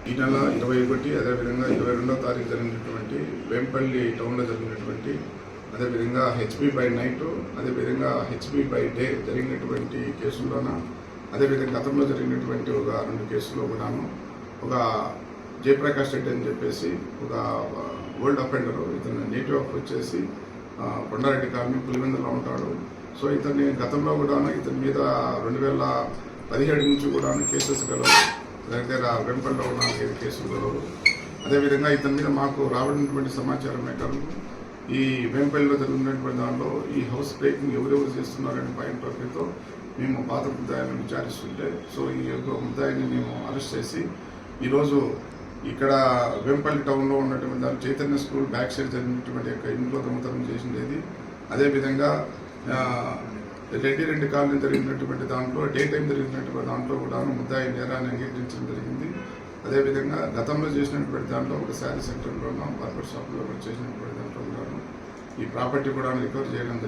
ఈ నెల 21 అదేవిధంగా 22వ తారీఖు జరిగినటువంటి వేంపల్లి టౌన్లో జరిగినటువంటి అదేవిధంగా హెచ్బి బై నైట్ అదేవిధంగా హెచ్బి బై డే జరిగినటువంటి కేసుల్లోన అదేవిధంగా గతంలో జరిగినటువంటి ఒక 2 కేసుల్లో కూడాను ఒక జయప్రకాష్ రెడ్డి అని చెప్పేసి ఒక ఓల్డ్ అఫెండరు, ఇతను నేటివ్ ఆఫ్ వచ్చేసి కొండారెడ్డి కాలనీ పులివెందులో ఉంటాడు. సో ఇతన్ని గతంలో కూడాను ఇతని మీద 2017 నుంచి కూడాను కేసెస్ గలవు, దగ్గర వెంపల్లో ఉన్న 5 కేసులు గలవు. అదేవిధంగా ఇతని మీద మాకు రావడినటువంటి సమాచారం ప్రకారం ఈ వెంపల్లిలో జరిగినటువంటి దాంట్లో ఈ హౌస్ బ్రేకింగ్ ఎవరెవరు చేస్తున్నారనే పాయింట్ ఆఫ్తో మేము పాత ముద్దాయిలను విచారిస్తుంటే సో ఈ యొక్క ముద్దాయిని మేము అరెస్ట్ చేసి ఈరోజు ఇక్కడ వెంపల్లి టౌన్లో ఉన్నటువంటి దాని చైతన్య స్కూల్ బ్యాక్ సైడ్ జరిగినటువంటి యొక్క ఇంట్లో దొంగతనం చేసిండేది. అదేవిధంగా రెడ్డి కాలనీ జరిగినటువంటి దాంట్లో డే టైం జరిగినటువంటి దాంట్లో కూడా ముద్దాయి నేరాన్ని అంగీకరించడం జరిగింది. అదేవిధంగా గతంలో చేసినటువంటి దాంట్లో ఒక శారీ సెంటర్లోనూ బార్బర్ షాప్లో చేసినటువంటి దాంట్లో కూడా ఈ ప్రాపర్టీ కూడా రికవర్ చేయడం జరిగింది.